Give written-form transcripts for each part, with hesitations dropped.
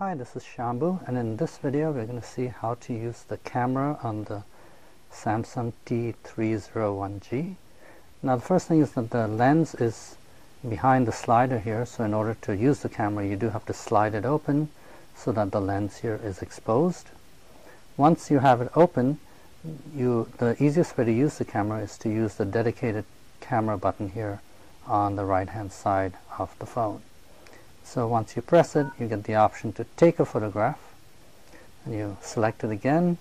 Hi, this is Shambhu, and in this video we're going to see how to use the camera on the Samsung T301g. Now the first thing is that the lens is behind the slider here, so in order to use the camera you do have to slide it open so that the lens here is exposed. Once you have it open, the easiest way to use the camera is to use the dedicated camera button here on the right hand side of the phone. So once you press it, you get the option to take a photograph, and you select it again,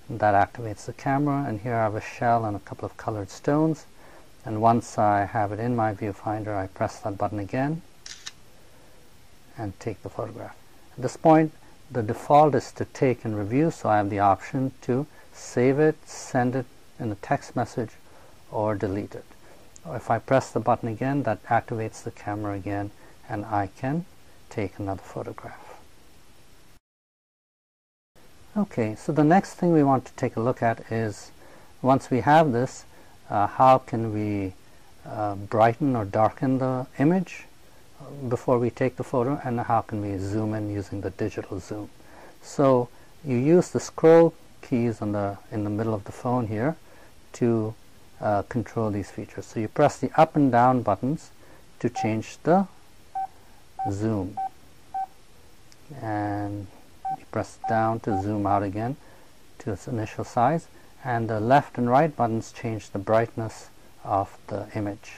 and that activates the camera. And here I have a shell and a couple of colored stones, and once I have it in my viewfinder, I press that button again and take the photograph. At this point, the default is to take and review, so I have the option to save it, send it in a text message, or delete it. If I press the button again, that activates the camera again, and I can take another photograph. Okay, so the next thing we want to take a look at is, once we have this, how can we brighten or darken the image before we take the photo, and how can we zoom in using the digital zoom. So you use the scroll keys in the middle of the phone here to control these features. So you press the up and down buttons to change the zoom, and you press down to zoom out again to its initial size, and the left and right buttons change the brightness of the image.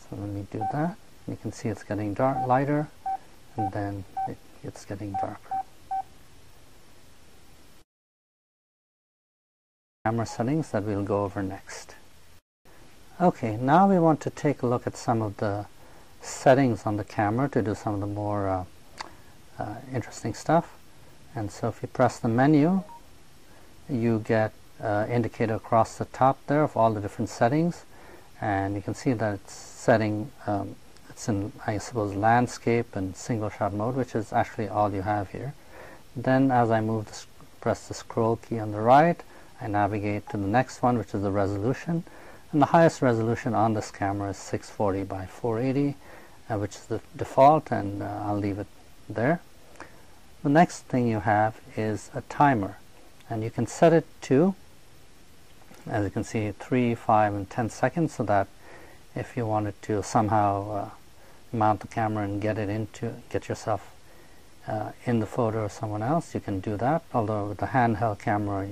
So when we do that, you can see it's getting lighter, and then it's getting darker. Camera settings that we'll go over next. Okay, now we want to take a look at some of the settings on the camera to do some of the more interesting stuff. And so if you press the menu, you get indicator across the top there of all the different settings, and you can see that it's setting it's in, I suppose, landscape and single shot mode, which is actually all you have here. Then as I press the scroll key on the right, I navigate to the next one, which is the resolution. And the highest resolution on this camera is 640 by 480, which is the default, and I'll leave it there. The next thing you have is a timer, and you can set it to, as you can see, 3, 5, and 10 seconds, so that if you wanted to somehow mount the camera and get yourself in the photo of someone else, you can do that. Although with the handheld camera,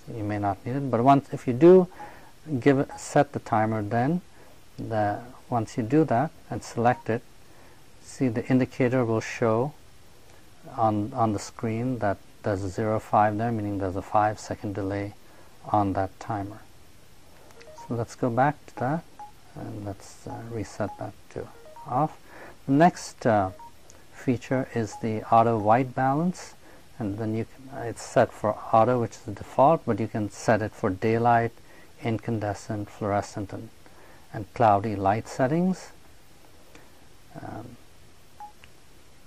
you may not need it. But if you do set the timer, then once you do that and select it, see the indicator will show on the screen that there's a 0.5 there, meaning there's a 5-second delay on that timer. So let's go back to that, and let's reset that to off. The next feature is the auto white balance, and then it's set for auto, which is the default, but you can set it for daylight, incandescent, fluorescent, and cloudy light settings.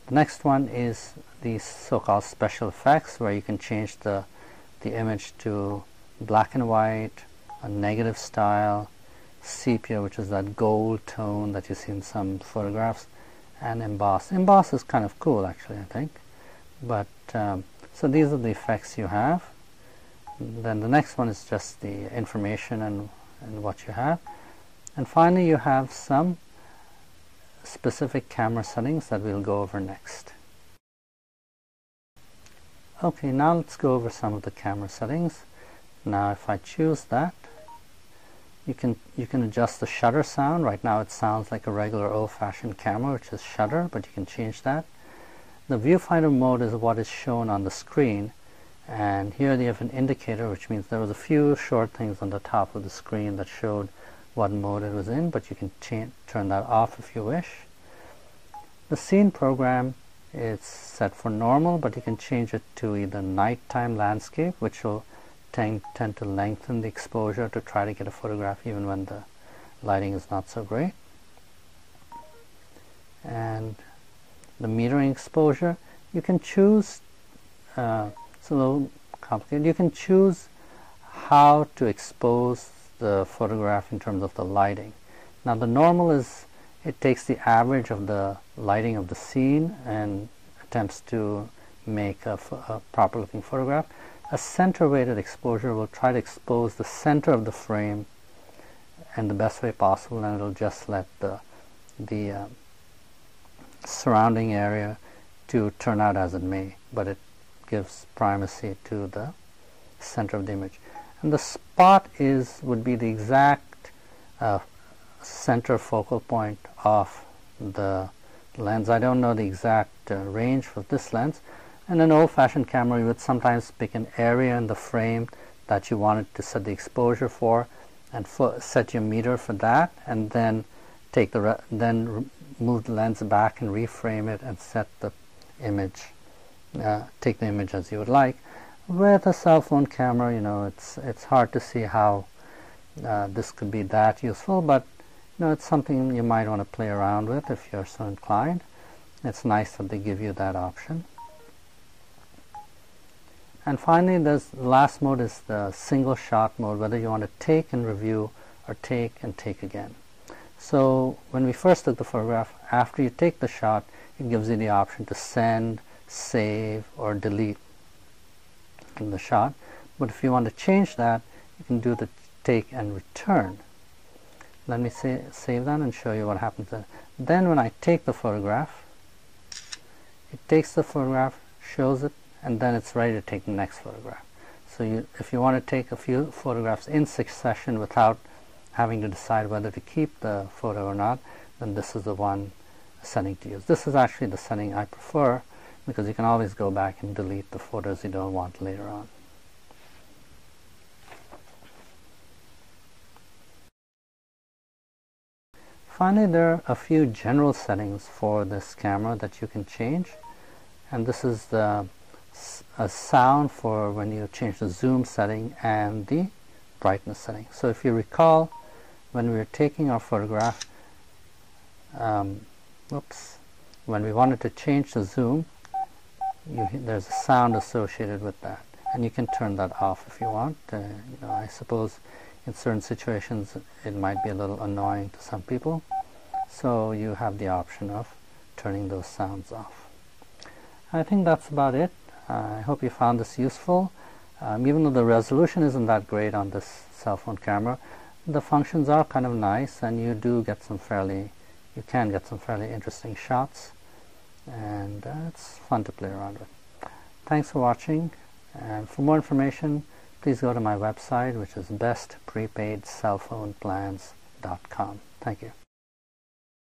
The next one is these so-called special effects, where you can change the image to black and white, a negative style, sepia, which is that gold tone that you see in some photographs, and emboss. Emboss is kind of cool, actually, I think. But so these are the effects you have. Then the next one is just the information and what you have. And finally, you have some specific camera settings that we'll go over next. Okay, now let's go over some of the camera settings. Now if I choose that, you can adjust the shutter sound. Right now it sounds like a regular old-fashioned camera, which is shutter, but you can change that. The viewfinder mode is what is shown on the screen, and here you have an indicator, which means there was a few short things on the top of the screen that showed what mode it was in, but you can turn that off if you wish. The scene program is set for normal, but you can change it to either nighttime landscape, which will tend to lengthen the exposure to try to get a photograph even when the lighting is not so great. And the metering exposure, you can choose, it's a little complicated, you can choose how to expose the photograph in terms of the lighting. Now the normal is, it takes the average of the lighting of the scene and attempts to make a proper looking photograph. A center weighted exposure will try to expose the center of the frame in the best way possible, and it'll just let the surrounding area to turn out as it may, but it gives primacy to the center of the image. And the spot would be the exact center focal point of the lens. I don't know the exact range for this lens. In an old-fashioned camera, you would sometimes pick an area in the frame that you wanted to set the exposure for, and set your meter for that, and then take then move the lens back and reframe it and set the image, take the image as you would like. With a cell phone camera, you know, it's hard to see how this could be that useful, but you know, it's something you might want to play around with if you're so inclined. It's nice that they give you that option. And finally, the last mode is the single shot mode, whether you want to take and review or take and take again. So when we first took the photograph, after you take the shot, it gives you the option to send, save, or delete in the shot. But if you want to change that, you can do the take and return. Let me save that and show you what happens then. Then when I take the photograph, it takes the photograph, shows it, and then it's ready to take the next photograph. So if you want to take a few photographs in succession without having to decide whether to keep the photo or not, then this is the one setting to use. This is actually the setting I prefer, because you can always go back and delete the photos you don't want later on. Finally, there are a few general settings for this camera that you can change, and this is a sound for when you change the zoom setting and the brightness setting. So if you recall, when we were taking our photograph, when we wanted to change the zoom, there's a sound associated with that, and you can turn that off if you want. You know, I suppose in certain situations it might be a little annoying to some people, so you have the option of turning those sounds off. I think that's about it. I hope you found this useful. Even though the resolution isn't that great on this cell phone camera, the functions are kind of nice, and you can get some fairly interesting shots, and it's fun to play around with. Thanks for watching, and for more information, please go to my website, which is bestprepaidcellphoneplans.com. Thank you.